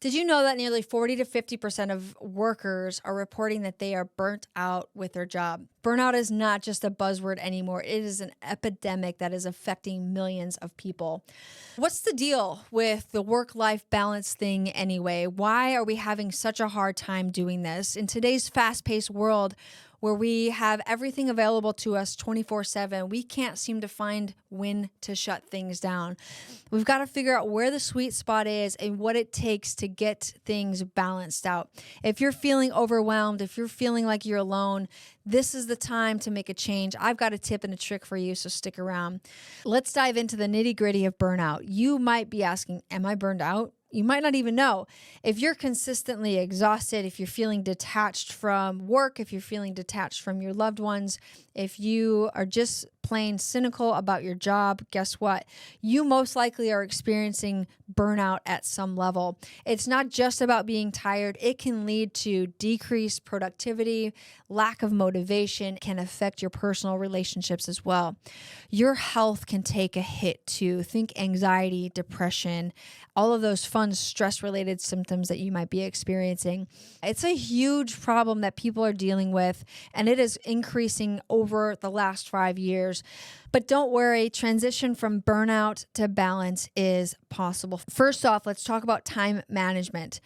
Did you know that nearly 40 to 50% of workers are reporting that they are burnt out with their job? Burnout is not just a buzzword anymore. It is an epidemic that is affecting millions of people. What's the deal with the work-life balance thing anyway? Why are we having such a hard time doing this? In today's fast-paced world, where we have everything available to us 24/7, we can't seem to find when to shut things down. We've got to figure out where the sweet spot is and what it takes to get things balanced out. If you're feeling overwhelmed, if you're feeling like you're alone, this is the time to make a change. I've got a tip and a trick for you, so stick around. Let's dive into the nitty-gritty of burnout. You might be asking, am I burned out? You might not even know. If you're consistently exhausted, if you're feeling detached from work, if you're feeling detached from your loved ones, if you are just plain cynical about your job, guess what? You most likely are experiencing burnout at some level. It's not just about being tired. It can lead to decreased productivity, lack of motivation, can affect your personal relationships as well. Your health can take a hit too. Think anxiety, depression, all of those fun stress-related symptoms that you might be experiencing. It's a huge problem that people are dealing with, and it is increasing over the last 5 years. But don't worry, transition from burnout to balance is possible. First off, let's talk about time management.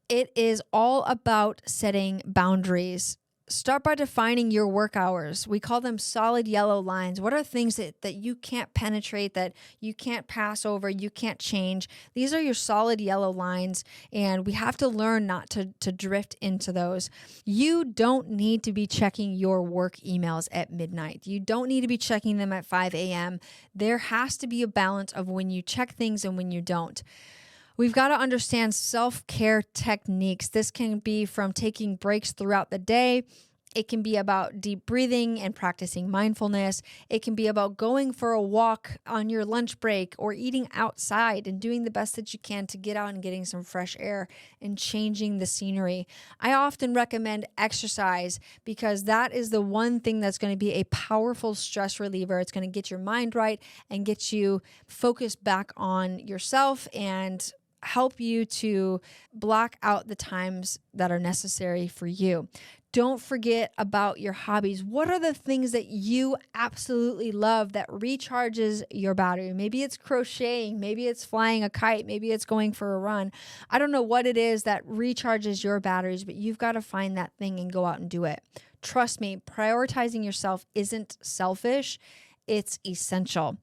It is all about setting boundaries. Start by defining your work hours. We call them solid yellow lines. What are things that you can't penetrate, that you can't pass over, you can't change? These are your solid yellow lines, and we have to learn not to drift into those. You don't need to be checking your work emails at midnight. You don't need to be checking them at 5 a.m. There has to be a balance of when you check things and when you don't. We've got to understand self-care techniques. This can be from taking breaks throughout the day. It can be about deep breathing and practicing mindfulness. It can be about going for a walk on your lunch break or eating outside and doing the best that you can to get out and getting some fresh air and changing the scenery. I often recommend exercise because that is the one thing that's going to be a powerful stress reliever. It's going to get your mind right and get you focused back on yourself and help you to block out the times that are necessary for you. Don't forget about your hobbies. What are the things that you absolutely love that recharges your battery? Maybe it's crocheting, maybe it's flying a kite, maybe it's going for a run. I don't know what it is that recharges your batteries, but you've got to find that thing and go out and do it. Trust me, prioritizing yourself isn't selfish. It's essential.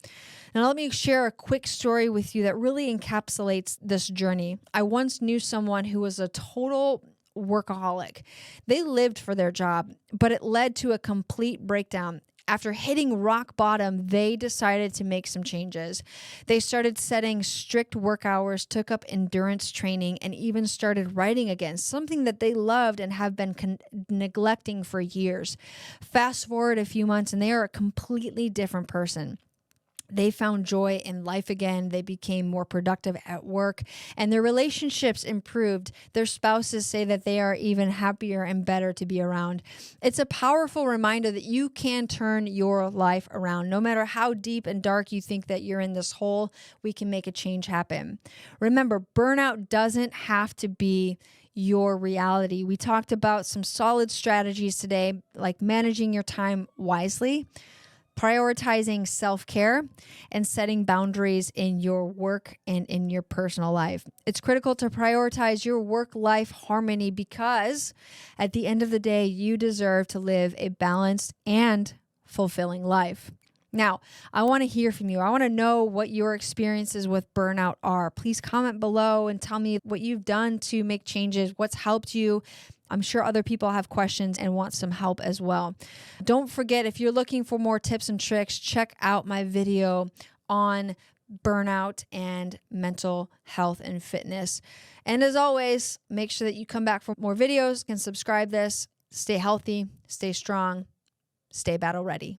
Now, let me share a quick story with you that really encapsulates this journey. I once knew someone who was a total workaholic. They lived for their job, but it led to a complete breakdown. After hitting rock bottom, they decided to make some changes. They started setting strict work hours, took up endurance training, and even started writing again, something that they loved and have been neglecting for years. Fast forward a few months, and they are a completely different person. They found joy in life again. They became more productive at work, and their relationships improved. Their spouses say that they are even happier and better to be around. It's a powerful reminder that you can turn your life around. No matter how deep and dark you think that you're in this hole, we can make a change happen. Remember, burnout doesn't have to be your reality. We talked about some solid strategies today, like managing your time wisely, prioritizing self-care, and setting boundaries in your work and in your personal life. It's critical to prioritize your work-life harmony because at the end of the day, you deserve to live a balanced and fulfilling life. Now, I want to hear from you. I want to know what your experiences with burnout are. Please comment below and tell me what you've done to make changes, what's helped you. I'm sure other people have questions and want some help as well. Don't forget, if you're looking for more tips and tricks, check out my video on burnout and mental health and fitness. And as always, make sure that you come back for more videos and subscribe this. Stay healthy, stay strong, stay battle ready.